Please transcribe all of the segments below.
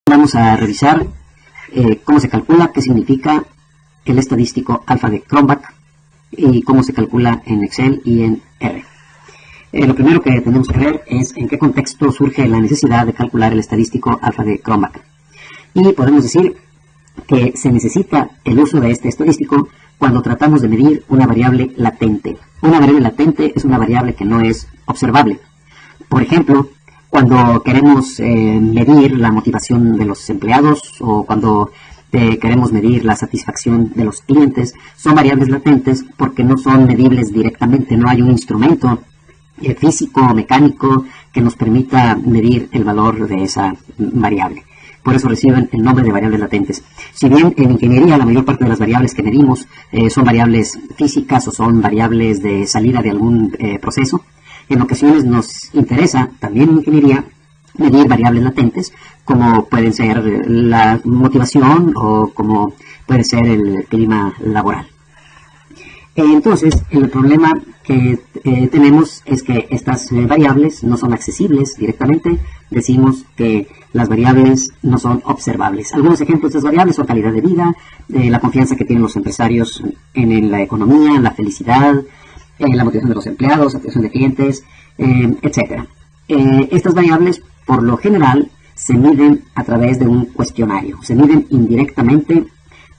Vamos a revisar cómo se calcula, qué significa el estadístico alfa de Cronbach y cómo se calcula en Excel y en R. Lo primero que tenemos que ver es en qué contexto surge la necesidad de calcular el estadístico alfa de Cronbach. Y podemos decir que se necesita el uso de este estadístico cuando tratamos de medir una variable latente. Una variable latente es una variable que no es observable. Por ejemplo, cuando queremos medir la motivación de los empleados o cuando queremos medir la satisfacción de los clientes, son variables latentes porque no son medibles directamente, no hay un instrumento físico o mecánico que nos permita medir el valor de esa variable. Por eso reciben el nombre de variables latentes. Si bien en ingeniería la mayor parte de las variables que medimos son variables físicas o son variables de salida de algún proceso, en ocasiones nos interesa también en ingeniería medir variables latentes, como pueden ser la motivación o como puede ser el clima laboral. Entonces, el problema que tenemos es que estas variables no son accesibles directamente. Decimos que las variables no son observables. Algunos ejemplos de estas variables son calidad de vida, la confianza que tienen los empresarios en la economía, la felicidad, la motivación de los empleados, atención de clientes, etc. Estas variables, por lo general, se miden a través de un cuestionario. Se miden indirectamente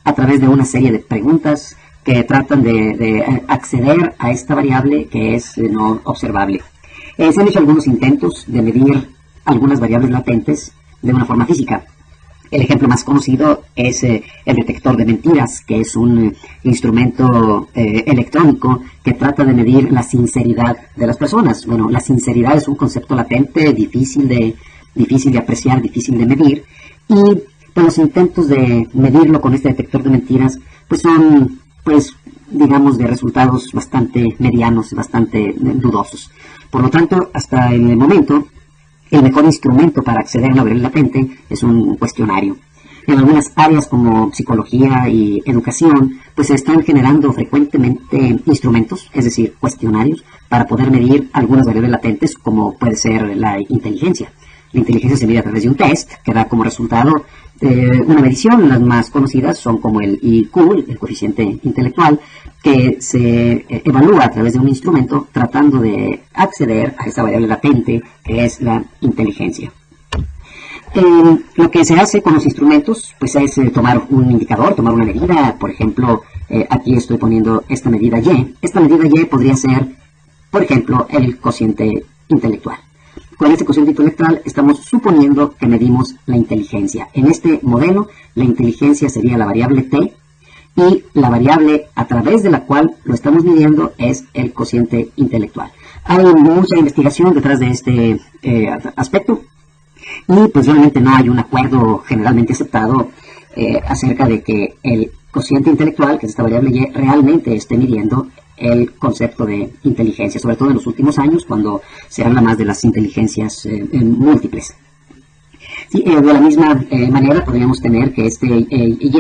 a través de una serie de preguntas que tratan de acceder a esta variable que es no observable. Se han hecho algunos intentos de medir algunas variables latentes de una forma física. El ejemplo más conocido es el detector de mentiras, que es un instrumento electrónico que trata de medir la sinceridad de las personas. Bueno, la sinceridad es un concepto latente, difícil de apreciar, difícil de medir, y los intentos de medirlo con este detector de mentiras pues son, digamos, de resultados bastante medianos, bastante dudosos. Por lo tanto, hasta el momento, el mejor instrumento para acceder a una variable latente es un cuestionario. En algunas áreas como psicología y educación, pues se están generando frecuentemente instrumentos, es decir, cuestionarios, para poder medir algunas variables latentes, como puede ser la inteligencia. La inteligencia se mide a través de un test que da como resultado una medición. Las más conocidas son como el IQ, el coeficiente intelectual, que se evalúa a través de un instrumento tratando de acceder a esa variable latente que es la inteligencia. Lo que se hace con los instrumentos pues es tomar un indicador, tomar una medida. Por ejemplo, aquí estoy poniendo esta medida Y. Esta medida Y podría ser, por ejemplo, el cociente intelectual. Con este cociente intelectual estamos suponiendo que medimos la inteligencia. En este modelo, la inteligencia sería la variable T y la variable a través de la cual lo estamos midiendo es el cociente intelectual. Hay mucha investigación detrás de este aspecto y pues realmente no hay un acuerdo generalmente aceptado acerca de que el cociente intelectual, que es esta variable Y, realmente esté midiendo el concepto de inteligencia, sobre todo en los últimos años, cuando se habla más de las inteligencias múltiples. Sí, de la misma manera podríamos tener que este Y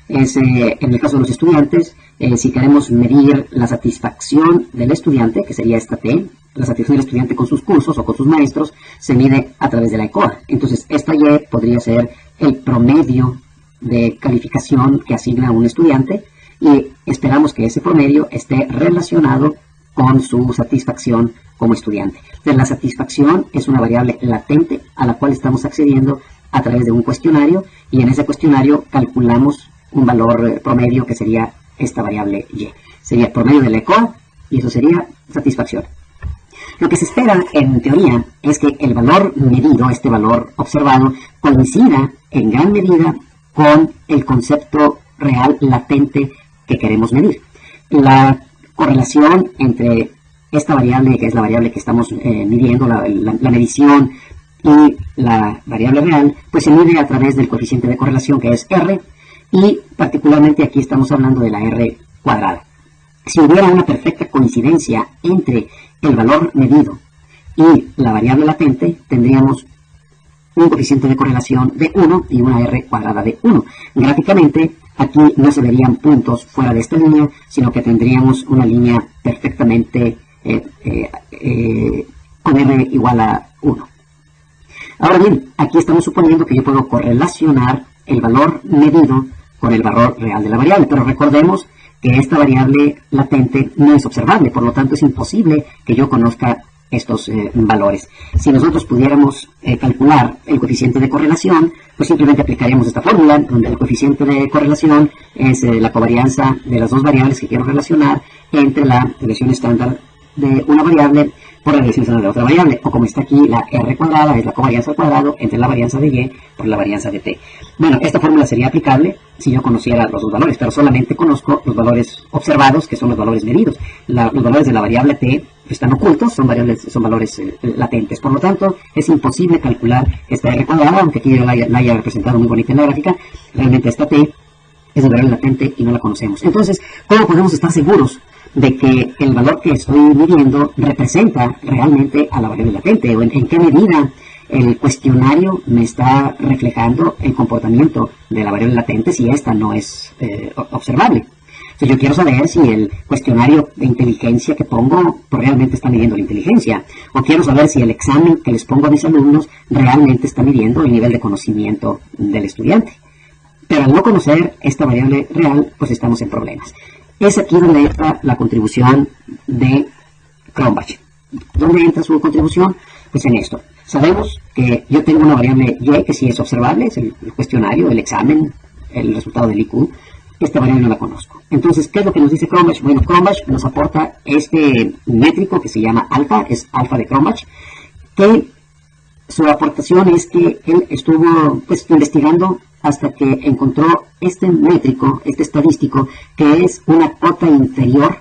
es, en el caso de los estudiantes, si queremos medir la satisfacción del estudiante, que sería esta T, la satisfacción del estudiante con sus cursos o con sus maestros, se mide a través de la ECOA. Entonces, esta Y podría ser el promedio de calificación que asigna un estudiante, y esperamos que ese promedio esté relacionado con su satisfacción como estudiante. Entonces, la satisfacción es una variable latente a la cual estamos accediendo a través de un cuestionario, y en ese cuestionario calculamos un valor promedio que sería esta variable Y. Sería el promedio de la ECOA y eso sería satisfacción. Lo que se espera en teoría es que el valor medido, este valor observado, coincida en gran medida con el concepto real latente que queremos medir. La correlación entre esta variable, que es la variable que estamos midiendo, la medición, y la variable real, pues se mide a través del coeficiente de correlación, que es R, y particularmente aquí estamos hablando de la R cuadrada. Si hubiera una perfecta coincidencia entre el valor medido y la variable latente, tendríamos un coeficiente de correlación de 1 y una R cuadrada de 1. Gráficamente, aquí no se verían puntos fuera de esta línea, sino que tendríamos una línea perfectamente con R igual a 1. Ahora bien, aquí estamos suponiendo que yo puedo correlacionar el valor medido con el valor real de la variable, pero recordemos que esta variable latente no es observable, por lo tanto es imposible que yo conozca estos valores. Si nosotros pudiéramos calcular el coeficiente de correlación, pues simplemente aplicaríamos esta fórmula, donde el coeficiente de correlación es la covarianza de las dos variables que quiero relacionar entre la desviación estándar de una variable por la desviación estándar de otra variable, o como está aquí, la R cuadrada es la covarianza al cuadrado entre la varianza de Y por la varianza de T. Bueno, esta fórmula sería aplicable si yo conociera los dos valores, pero solamente conozco los valores observados, que son los valores medidos. Los valores de la variable T están ocultos, son valores latentes. Por lo tanto, es imposible calcular esta R cuadrada, aunque aquí yo la haya representado muy bonita en la gráfica. Realmente esta T es una variable latente y no la conocemos. Entonces, ¿cómo podemos estar seguros de que el valor que estoy midiendo representa realmente a la variable latente? ¿O en qué medida el cuestionario me está reflejando el comportamiento de la variable latente si esta no es observable? Si yo quiero saber si el cuestionario de inteligencia que pongo pues, realmente está midiendo la inteligencia, o quiero saber si el examen que les pongo a mis alumnos realmente está midiendo el nivel de conocimiento del estudiante. Pero al no conocer esta variable real, pues estamos en problemas. Es aquí donde entra la contribución de Cronbach. ¿Dónde entra su contribución? Pues en esto. Sabemos que yo tengo una variable Y que sí es observable, es el cuestionario, el examen, el resultado del IQ. Esta variable no la conozco. Entonces, ¿qué es lo que nos dice Cronbach? Bueno, Cronbach nos aporta este métrico que se llama alfa, es alfa de Cronbach, que su aportación es que él estuvo pues, investigando hasta que encontró este métrico, este estadístico, que es una cota inferior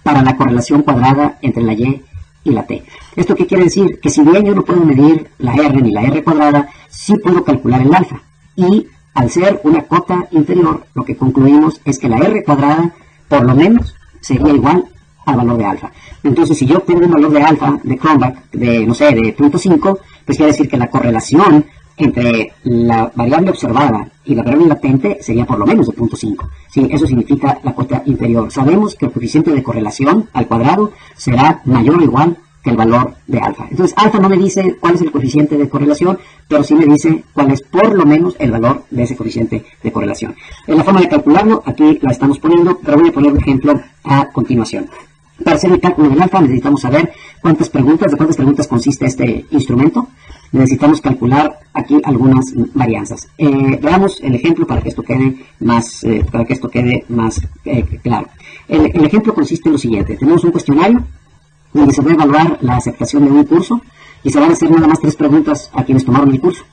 para la correlación cuadrada entre la Y y la T. ¿Esto qué quiere decir? Que si bien yo no puedo medir la R ni la R cuadrada, sí puedo calcular el alfa. Y al ser una cota inferior, lo que concluimos es que la R cuadrada, por lo menos, sería igual al valor de alfa. Entonces, si yo tengo un valor de alfa de Cronbach, de, no sé, de 0.5, pues quiere decir que la correlación entre la variable observada y la variable latente sería por lo menos de 0.5. Sí, eso significa la cota inferior. Sabemos que el coeficiente de correlación al cuadrado será mayor o igual que el valor de alfa. Entonces, alfa no me dice cuál es el coeficiente de correlación, pero sí me dice cuál es por lo menos el valor de ese coeficiente de correlación. En la forma de calcularlo, aquí la estamos poniendo, pero voy a poner un ejemplo a continuación. Para hacer el cálculo del alfa necesitamos saber de cuántas preguntas consiste este instrumento. Necesitamos calcular aquí algunas varianzas. Veamos el ejemplo para que esto quede más, claro. El ejemplo consiste en lo siguiente. Tenemos un cuestionario donde se va a evaluar la aceptación de un curso y se van a hacer nada más 3 preguntas a quienes tomaron el curso.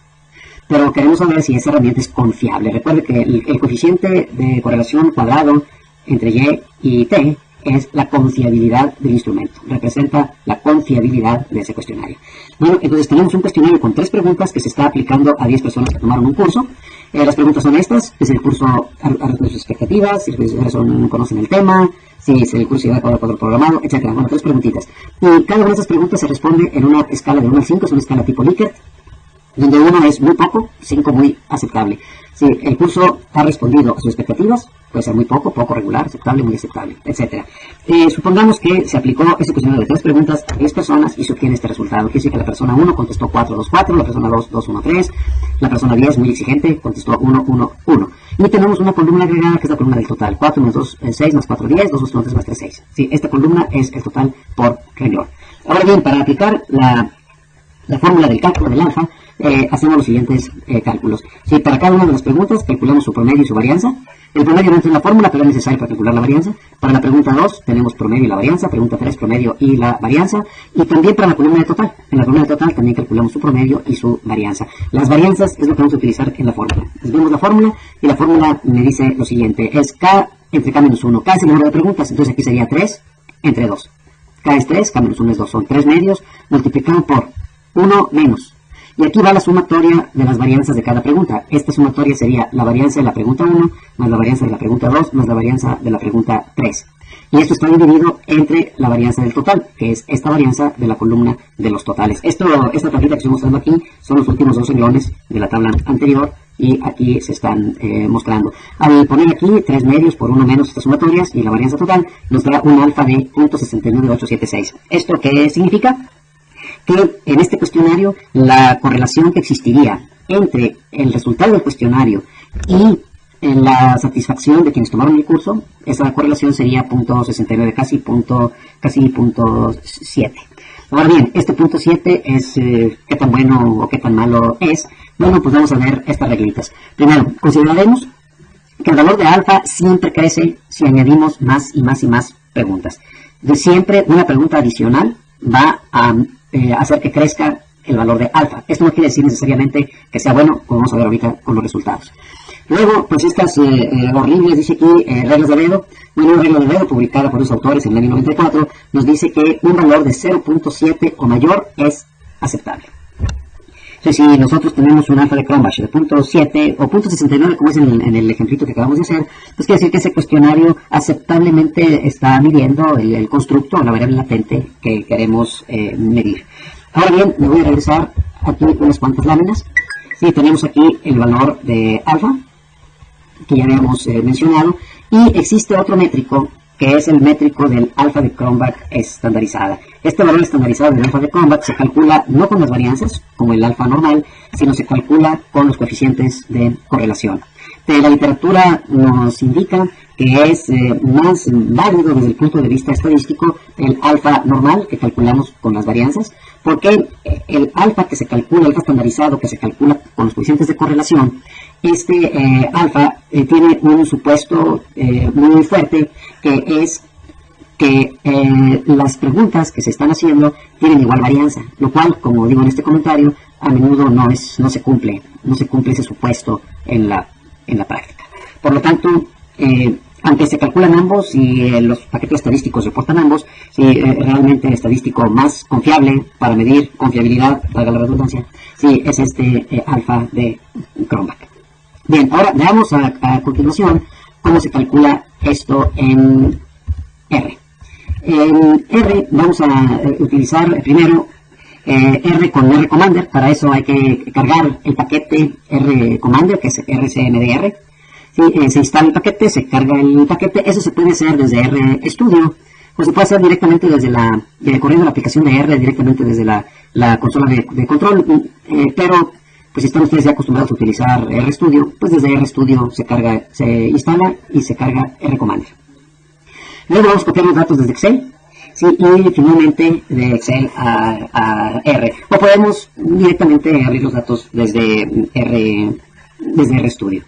Pero queremos saber si esa herramienta es confiable. Recuerde que el coeficiente de correlación cuadrado entre Y y T es la confiabilidad del instrumento, representa la confiabilidad de ese cuestionario. Bueno, entonces tenemos un cuestionario con 3 preguntas que se está aplicando a 10 personas que tomaron un curso. Las preguntas son estas: si el curso ha sus expectativas, si no conocen el tema, si el curso ya ha cuadro programado, etc. Bueno, 3 preguntitas. Y cada una de esas preguntas se responde en una escala de 1 al 5, es una escala tipo Likert, donde 1 es muy poco, 5 muy aceptable. Si el curso ha respondido a sus expectativas, puede ser muy poco, poco regular, aceptable, muy aceptable, etc. Supongamos que se aplicó ese cuestionario de 3 preguntas a 10 personas y se obtiene este resultado. Quiere decir que la persona 1 contestó 4, 2, 4, la persona 2, 2, 1, 3, la persona 10, muy exigente, contestó 1, 1, 1. Y tenemos una columna agregada que es la columna del total. 4 más 2, 6 más 4, 10, 2 más 1, 3 más 3, 6. Sí, esta columna es el total por renglón. Ahora bien, para aplicar la fórmula del cálculo del alfa, hacemos los siguientes cálculos. Sí, para cada una de las preguntas calculamos su promedio y su varianza. El promedio no entra en la fórmula, pero es necesario para calcular la varianza. Para la pregunta 2 tenemos promedio y la varianza, pregunta 3 promedio y la varianza, y también para la columna de total. En la columna de total también calculamos su promedio y su varianza. Las varianzas es lo que vamos a utilizar en la fórmula. Vemos la fórmula y la fórmula me dice lo siguiente: es K entre K menos 1. K es el número de preguntas, entonces aquí sería 3 entre 2. K es 3, K menos 1 es 2, son 3 medios multiplicado por 1 menos. Y aquí va la sumatoria de las varianzas de cada pregunta. Esta sumatoria sería la varianza de la pregunta 1, más la varianza de la pregunta 2, más la varianza de la pregunta 3. Y esto está dividido entre la varianza del total, que es esta varianza de la columna de los totales. Esta tablita que estoy mostrando aquí son los últimos 2 renglones de la tabla anterior y aquí se están mostrando. Al poner aquí 3 medios por 1 menos estas sumatorias y la varianza total, nos da un alfa de 0.69876. ¿Esto qué significa? que en este cuestionario la correlación que existiría entre el resultado del cuestionario y la satisfacción de quienes tomaron el curso, esa correlación sería 0.69, casi punto 7. Ahora bien, este punto 7 es qué tan bueno o qué tan malo es. Bueno, pues vamos a ver estas reglitas. Primero, consideraremos que el valor de alfa siempre crece si añadimos más y más y más preguntas. Siempre una pregunta adicional va a hacer que crezca el valor de alfa. Esto no quiere decir necesariamente que sea bueno, como vamos a ver ahorita con los resultados. Luego, pues estas horribles, dice aquí, reglas de Dededo. Una regla de Dededo publicada por los autores en el año 94 nos dice que un valor de 0.7 o mayor es aceptable. Entonces, si nosotros tenemos un alfa de Cronbach de 0.7 o 0.69, como es en el ejemplito que acabamos de hacer, pues quiere decir que ese cuestionario aceptablemente está midiendo el constructo o la variable latente que queremos medir. Ahora bien, me voy a regresar aquí unas cuantas láminas. Sí, tenemos aquí el valor de alfa, que ya habíamos mencionado, y existe otro métrico, que es el métrico del alfa de Cronbach estandarizada. Este valor estandarizado del alfa de Cronbach se calcula no con las varianzas, como el alfa normal, sino se calcula con los coeficientes de correlación. La literatura nos indica que es más válido desde el punto de vista estadístico el alfa normal que calculamos con las varianzas, porque el alfa que se calcula, el alfa estandarizado que se calcula con los coeficientes de correlación, este alfa tiene un supuesto muy fuerte, que es que las preguntas que se están haciendo tienen igual varianza, lo cual, como digo en este comentario, a menudo no se cumple ese supuesto en la práctica. Por lo tanto, aunque se calculan ambos y los paquetes estadísticos reportan ambos, realmente el estadístico más confiable para medir confiabilidad, valga la redundancia, es este alfa de Cronbach. Bien, ahora veamos a continuación cómo se calcula esto en R. En R vamos a utilizar primero R con R Commander. Para eso hay que cargar el paquete R Commander, que es RCMDR. Se instala el paquete, se carga el paquete. Eso se puede hacer desde RStudio, o se puede hacer directamente corriendo la aplicación de R directamente desde la consola de control. Pero pues si están ustedes ya acostumbrados a utilizar RStudio, pues desde RStudio se instala y se carga R Commander. Luego vamos a copiar los datos desde Excel, y finalmente de Excel a R. O podemos directamente abrir los datos desde RStudio.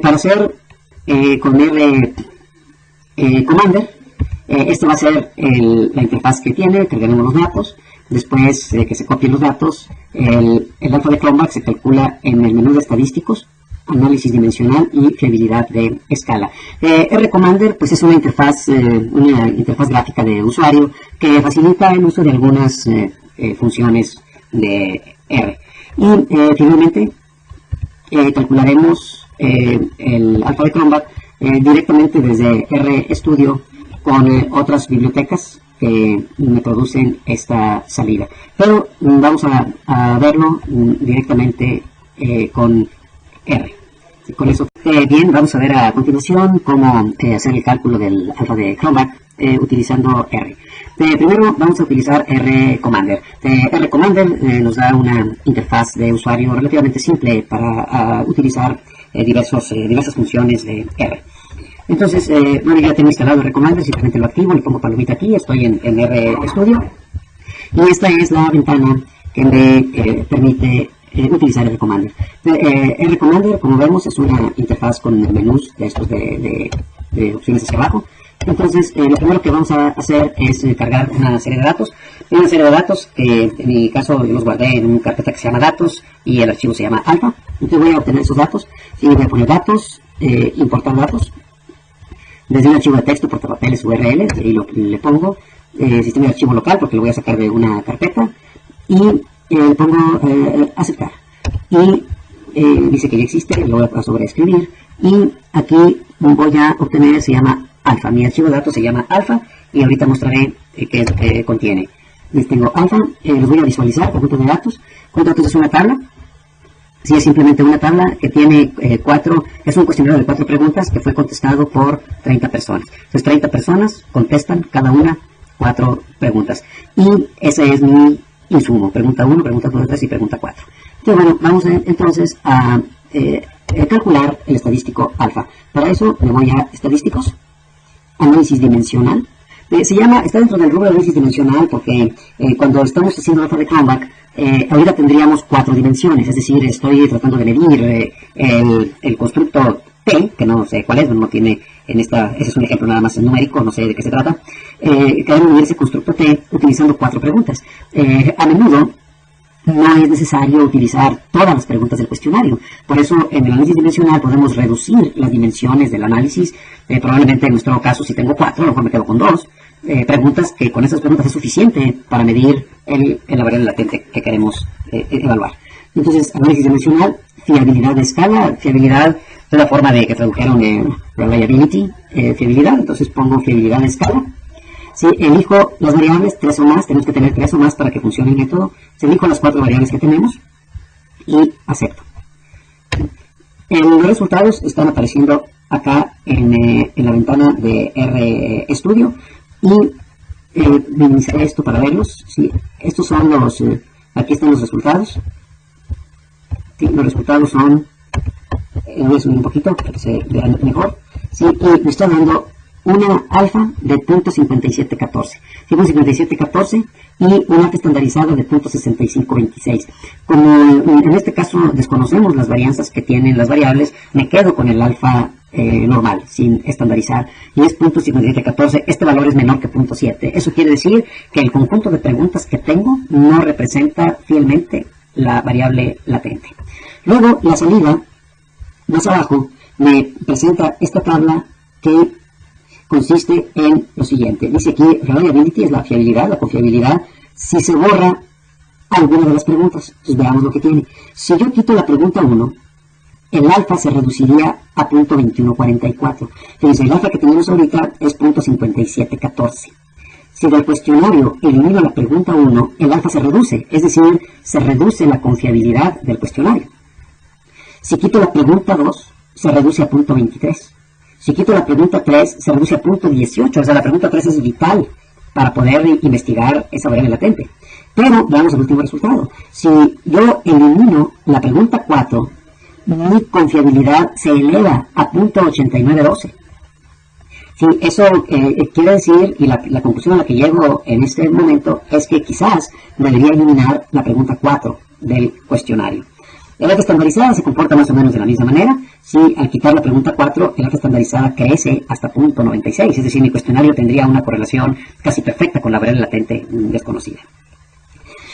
Para hacer con R Commander, esta va a ser la interfaz que tiene. Cargaremos los datos. Después que se copien los datos, el alfa de Cronbach se calcula en el menú de estadísticos, análisis dimensional y fiabilidad de escala. R Commander pues es una interfaz gráfica de usuario que facilita el uso de algunas funciones de R. Y finalmente calcularemos el alfa de Cronbach directamente desde RStudio con otras bibliotecas que me producen esta salida. Pero vamos a verlo directamente con R. Con eso, bien, vamos a ver a continuación cómo hacer el cálculo del alfa de Cronbach utilizando R. Primero vamos a utilizar R Commander. R Commander nos da una interfaz de usuario relativamente simple para utilizar diversas funciones de R. Entonces, bueno, ya tengo instalado R Commander, simplemente lo activo, le pongo palomita aquí, estoy en RStudio. Y esta es la ventana que me permite utilizar R Commander. R Commander, como vemos, es una interfaz con menús de estos de opciones hacia abajo. Entonces, lo primero que vamos a hacer es cargar una serie de datos. Hay una serie de datos que en mi caso yo los guardé en una carpeta que se llama datos y el archivo se llama alfa. Entonces voy a obtener esos datos y voy a poner datos, importar datos. Desde un archivo de texto, portapapeles, URL, ahí le pongo sistema de archivo local porque lo voy a sacar de una carpeta y le pongo aceptar. Y dice que ya existe, lo voy a sobreescribir y aquí voy a obtener, se llama alfa. Mi archivo de datos se llama alfa y ahorita mostraré qué es lo que contiene. Les tengo alfa, los voy a visualizar, conjunto de datos. Conjunto de datos es una tabla. Sí, es simplemente una tabla que tiene es un cuestionario de 4 preguntas que fue contestado por 30 personas. Entonces 30 personas contestan cada una 4 preguntas. Y ese es mi insumo. Pregunta 1, pregunta 2, 3 y pregunta 4. Entonces, bueno, vamos entonces a calcular el estadístico alfa. Para eso me voy a estadísticos, análisis dimensional. Está dentro del rubro de análisis dimensional porque cuando estamos haciendo alfa de Cronbach, ahorita tendríamos 4 dimensiones, es decir, estoy tratando de medir el constructo T, que no sé cuál es, no tiene ese es un ejemplo nada más numérico, no sé de qué se trata, queremos medir ese constructo T utilizando 4 preguntas. A menudo no es necesario utilizar todas las preguntas del cuestionario. Por eso, en el análisis dimensional podemos reducir las dimensiones del análisis. Probablemente en nuestro caso, si tengo 4, a lo mejor me quedo con 2 preguntas, que con esas preguntas es suficiente para medir la variable latente que queremos evaluar. Entonces, análisis dimensional, fiabilidad de escala, fiabilidad de la forma de que tradujeron reliability, fiabilidad. Entonces pongo fiabilidad de escala. Si elijo las variables, 3 o más, tenemos que tener 3 o más para que funcione el método. Si elijo las 4 variables que tenemos y acepto. Los resultados están apareciendo acá en la ventana de RStudio y minimizaré esto para verlos. Sí, estos son aquí están los resultados. Sí, los resultados son, voy a subir un poquito para que se vean mejor. Sí, y me está dando una alfa de 0.5714, 5714 y un alfa estandarizado de 0.6526. Como en este caso desconocemos las varianzas que tienen las variables, me quedo con el alfa normal, sin estandarizar, y es 0.5714. Este valor es menor que 0.7. Eso quiere decir que el conjunto de preguntas que tengo no representa fielmente la variable latente. Luego, la salida, más abajo, me presenta esta tabla que consiste en lo siguiente. Dice aquí, reliability es la fiabilidad, la confiabilidad, si se borra alguna de las preguntas. Entonces veamos lo que tiene. Si yo quito la pregunta 1, el alfa se reduciría a 0.2144. Fíjense, el alfa que tenemos ahorita es 0.5714. Si del cuestionario elimino la pregunta 1, el alfa se reduce, es decir, se reduce la confiabilidad del cuestionario. Si quito la pregunta 2, se reduce a 0.23. Si quito la pregunta 3, se reduce a 0.18. O sea, la pregunta 3 es vital para poder investigar esa variable latente. Pero veamos el último resultado. Si yo elimino la pregunta 4, mi confiabilidad se eleva a 0.8912. Sí, eso quiere decir, y la conclusión a la que llego en este momento, es que quizás debería eliminar la pregunta 4 del cuestionario. El alfa estandarizada se comporta más o menos de la misma manera. Si al quitar la pregunta 4, el alfa estandarizada crece hasta 0.96, es decir, mi cuestionario tendría una correlación casi perfecta con la variable latente desconocida.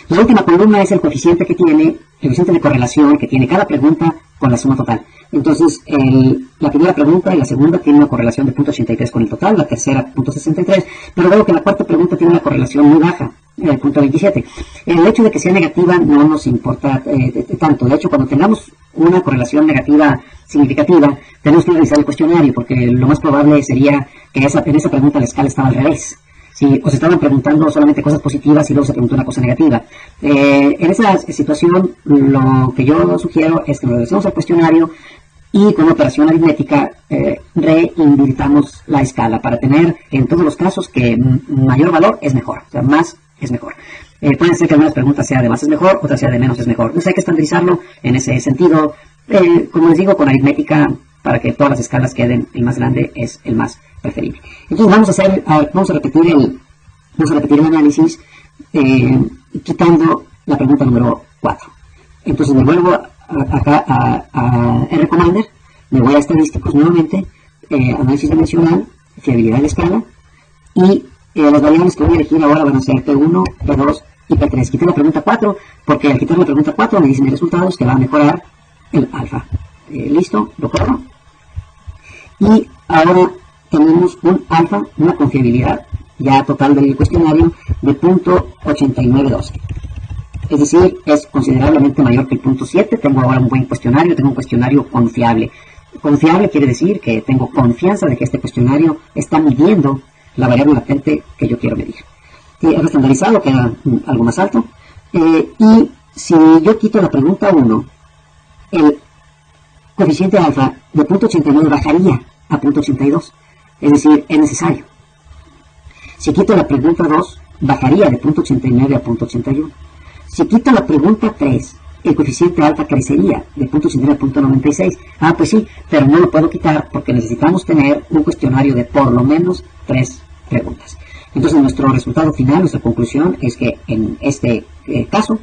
La última columna es el coeficiente de correlación que tiene cada pregunta con la suma total. Entonces, la primera pregunta y la segunda tienen una correlación de 0.83 con el total, la tercera 0.63, pero veo que la cuarta pregunta tiene una correlación muy baja, 0.27. El hecho de que sea negativa no nos importa tanto. De hecho, cuando tengamos una correlación negativa significativa, tenemos que revisar el cuestionario, porque lo más probable sería que en esa pregunta la escala estaba al revés. Si os estaban preguntando solamente cosas positivas y luego se preguntó una cosa negativa. En esa situación, lo que yo sugiero es que lo regresemos al cuestionario y con operación aritmética reinvirtamos la escala para tener en todos los casos que mayor valor es mejor, o sea, más es mejor. Puede ser que algunas preguntas sea de más es mejor, otras sea de menos es mejor. Entonces hay que estandarizarlo en ese sentido. Como les digo, con aritmética, para que todas las escalas queden, el más grande es el más preferible. Entonces vamos a repetir el análisis quitando la pregunta número 4. Entonces me vuelvo acá a RCommander, me voy a estadísticos nuevamente, análisis dimensional, fiabilidad de escala, y las variables que voy a elegir ahora van a ser P1, P2 y P3. Quité la pregunta 4 porque al quitar la pregunta 4 me dicen mis resultados que va a mejorar el alfa. Listo, lo corro. Y ahora tenemos un alfa, una confiabilidad ya total del cuestionario de 0.8912. Es decir, es considerablemente mayor que el 0.7. Tengo ahora un buen cuestionario, tengo un cuestionario confiable. Confiable quiere decir que tengo confianza de que este cuestionario está midiendo la variable latente que yo quiero medir. El estandarizado queda algo más alto. Y si yo quito la pregunta 1, el coeficiente alfa de 0.89 bajaría a 0.82. Es decir, es necesario. Si quito la pregunta 2, bajaría de 0.89 a 0.81. Si quito la pregunta 3, el coeficiente alfa crecería de 0.89 a 0.96. Ah, pues sí, pero no lo puedo quitar porque necesitamos tener un cuestionario de por lo menos 3 preguntas. Entonces nuestro resultado final, nuestra conclusión es que en este caso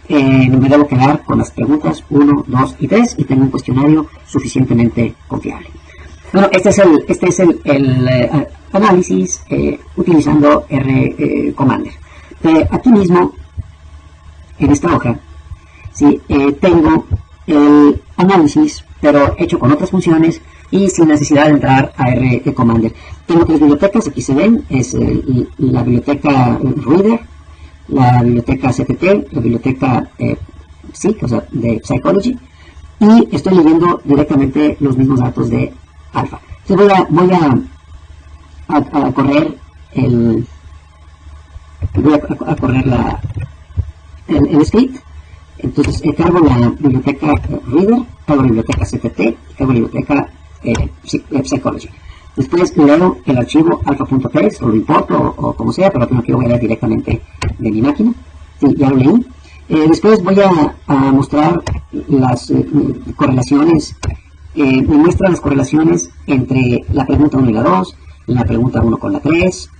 me debo quedar con las preguntas 1, 2 y 3 y tengo un cuestionario suficientemente confiable. Bueno, este es el análisis utilizando Commander. Aquí mismo, en esta hoja, sí, tengo el análisis, pero hecho con otras funciones y sin necesidad de entrar a Commander. Tengo 3 bibliotecas, aquí se ven, es la biblioteca Reader, la biblioteca CTT, la biblioteca PSYC, o sea, de Psychology, y estoy leyendo directamente los mismos datos de alfa. Entonces voy a correr el script. Entonces cargo la biblioteca Reader, cargo la biblioteca CTT, cargo la biblioteca Psychology. Después leo el archivo alfa.txt o lo importo o como sea, pero aquí lo voy a leer directamente de mi máquina. Sí, ya lo leí. Después voy a mostrar las correlaciones. Me muestra las correlaciones entre la pregunta 1 y la 2, la pregunta 1 con la 3.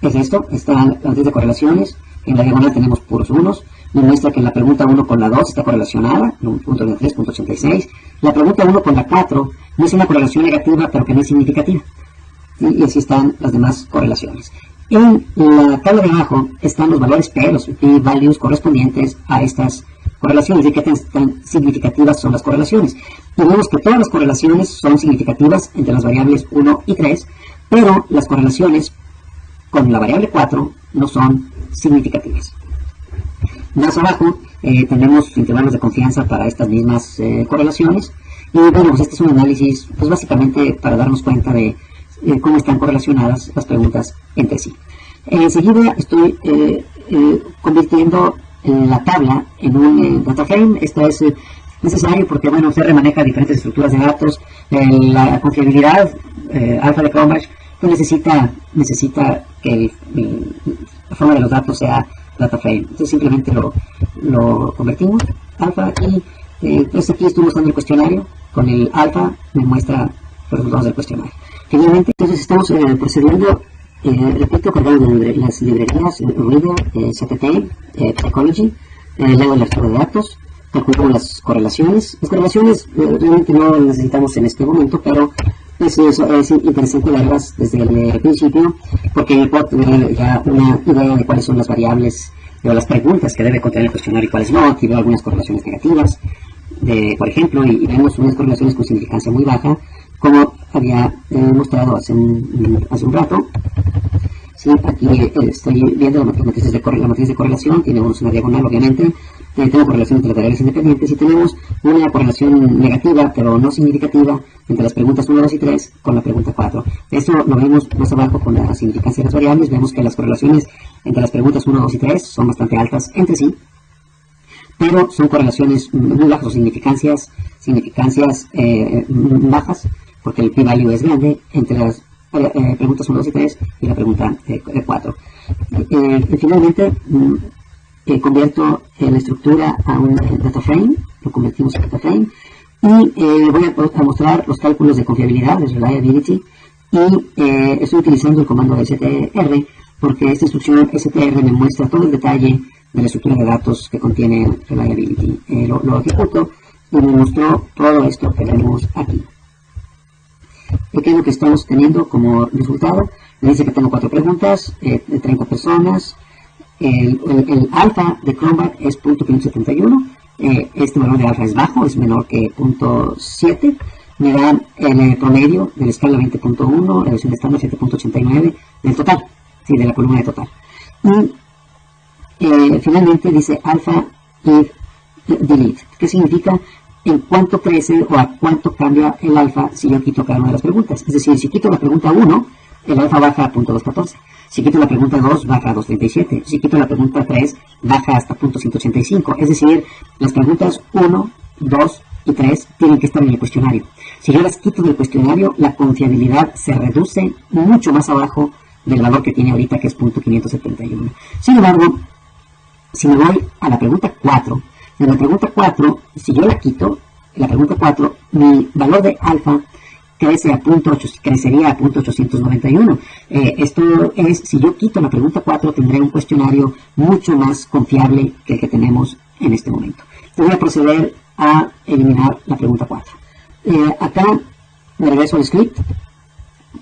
Es esto, están las 10 de correlaciones. En la diagonal tenemos puros unos. Me muestra que la pregunta 1 con la 2 está correlacionada, 1.93.86. La pregunta 1 con la 4 no es una correlación negativa, pero que no es significativa. Y así están las demás correlaciones. En la tabla de abajo están los valores P, los p-values correspondientes a estas correlaciones, de qué tan significativas son las correlaciones. Y vemos que todas las correlaciones son significativas entre las variables 1 y 3, pero las correlaciones con la variable 4 no son significativas. Más abajo tenemos intervalos de confianza para estas mismas correlaciones. Y bueno, pues este es un análisis, pues básicamente para darnos cuenta de cómo están correlacionadas las preguntas entre sí. Enseguida estoy convirtiendo la tabla en un data frame. Esto es necesario porque, bueno, R maneja diferentes estructuras de datos. La confiabilidad alfa de Cronbach pues necesita que la forma de los datos sea data frame. Entonces simplemente lo convertimos alfa y entonces aquí estoy mostrando el cuestionario. Con el alfa me muestra los resultados del cuestionario. Finalmente, entonces estamos procediendo, repito, cargando las librerías Reader, CTT, Psychology, leo el archivo de datos, calculo las correlaciones. Las correlaciones realmente no las necesitamos en este momento, pero es interesante verlas desde el principio, porque puedo tener ya una idea de cuáles son las variables o las preguntas que debe contener el cuestionario y cuáles no. Aquí veo algunas correlaciones negativas, por ejemplo, y vemos unas correlaciones con significancia muy baja, como había mostrado hace un rato. Sí, aquí estoy viendo la matriz de correlación, tiene una diagonal obviamente, tengo correlación entre las variables independientes y tenemos una correlación negativa pero no significativa entre las preguntas 1, 2 y 3 con la pregunta 4. Esto lo vemos más abajo con la significancia de las variables. Vemos que las correlaciones entre las preguntas 1, 2 y 3 son bastante altas entre sí, pero son correlaciones muy bajas o significancias bajas, porque el p-value es grande entre las preguntas 1, 2 y 3 y la pregunta 4. Finalmente, convierto la estructura a un data frame, lo convertimos en data frame, y voy a mostrar los cálculos de confiabilidad, de reliability, y estoy utilizando el comando de str, porque esta instrucción str me muestra todo el detalle de la estructura de datos que contiene reliability. Lo ejecuto y me mostró todo esto que vemos aquí. ¿Qué es lo que estamos teniendo como resultado? Me dice que tengo 4 preguntas de 30 personas. El alfa de Cronbach es 0.571. Este valor de alfa es bajo, es menor que 0.7. Me da el promedio de la escala 20.1, la versión estándar 7.89 del total, sí, de la columna de total. Y finalmente dice alfa if delete. ¿Qué significa? En cuánto crece o a cuánto cambia el alfa si yo quito cada una de las preguntas. Es decir, si quito la pregunta 1, el alfa baja a 0.214. Si quito la pregunta 2, baja a 2.37. Si quito la pregunta 3, baja hasta 0.185. Es decir, las preguntas 1, 2 y 3 tienen que estar en el cuestionario. Si yo las quito del cuestionario, la confiabilidad se reduce mucho más abajo del valor que tiene ahorita, que es 0.571. Sin embargo, si me voy a la pregunta 4, en la pregunta 4, si yo la quito, la pregunta 4, mi valor de alfa crecería a 0.891. Esto es, si yo quito la pregunta 4, tendré un cuestionario mucho más confiable que el que tenemos en este momento. Voy a proceder a eliminar la pregunta 4. Acá me regreso al script,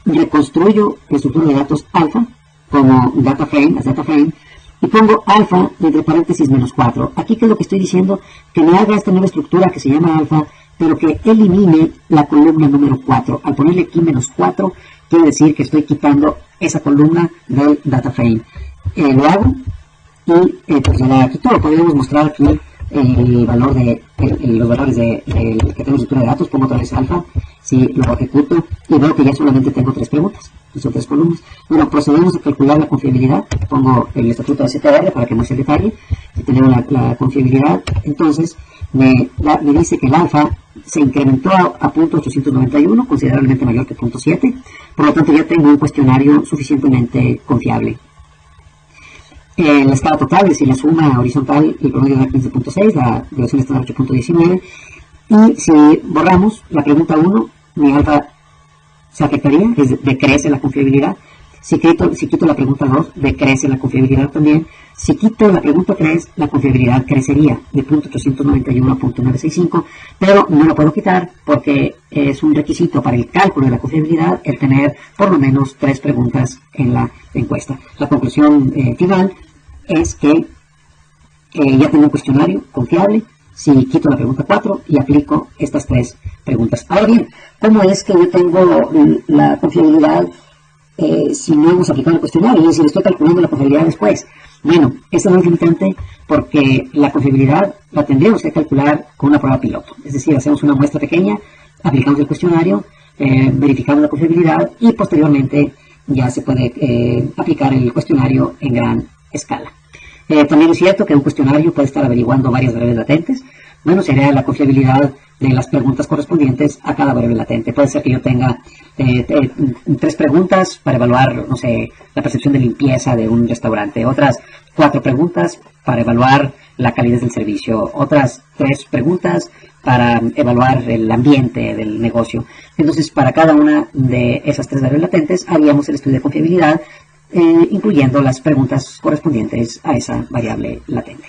reconstruyo la estructura de datos alfa como data frame, y pongo alfa entre paréntesis menos 4. Aquí, ¿qué es lo que estoy diciendo? Que me haga esta nueva estructura que se llama alfa, pero que elimine la columna número 4. Al ponerle aquí menos 4, quiere decir que estoy quitando esa columna del data frame. Lo hago y pues ya la quito. Podríamos mostrar aquí el valor de los valores de que tengo estructura de datos. Pongo otra vez alfa, si lo ejecuto y veo que ya solamente tengo 3 preguntas. Son 3 columnas. Bueno, procedemos a calcular la confiabilidad. Pongo el estatuto de STR para que muestre el detalle. Y tenemos la confiabilidad. Entonces me dice que el alfa se incrementó a 0.891, considerablemente mayor que 0.7. Por lo tanto, ya tengo un cuestionario suficientemente confiable. La escala total, es decir, la suma horizontal, el promedio da 15.6, la duración está en 8.19. Y si borramos la pregunta 1, mi alfa se afectaría, decrece la confiabilidad. Si quito la pregunta 2, decrece la confiabilidad también. Si quito la pregunta 3, la confiabilidad crecería de 0.891 a 0.965, pero no lo puedo quitar porque es un requisito para el cálculo de la confiabilidad el tener por lo menos 3 preguntas en la encuesta. La conclusión final es que ya tengo un cuestionario confiable si quito la pregunta 4 y aplico estas 3 preguntas. Ahora bien, ¿cómo es que yo tengo la confiabilidad si no hemos aplicado el cuestionario? Es decir, estoy calculando la confiabilidad después. Bueno, eso no es limitante porque la confiabilidad la tendríamos que calcular con una prueba piloto. Es decir, hacemos una muestra pequeña, aplicamos el cuestionario, verificamos la confiabilidad y posteriormente ya se puede aplicar el cuestionario en gran escala. También es cierto que un cuestionario puede estar averiguando varias variables latentes. Bueno, sería la confiabilidad de las preguntas correspondientes a cada variable latente. Puede ser que yo tenga 3 preguntas para evaluar, no sé, la percepción de limpieza de un restaurante, otras 4 preguntas para evaluar la calidad del servicio, otras 3 preguntas para evaluar el ambiente del negocio. Entonces, para cada una de esas 3 variables latentes, haríamos el estudio de confiabilidad, incluyendo las preguntas correspondientes a esa variable latente.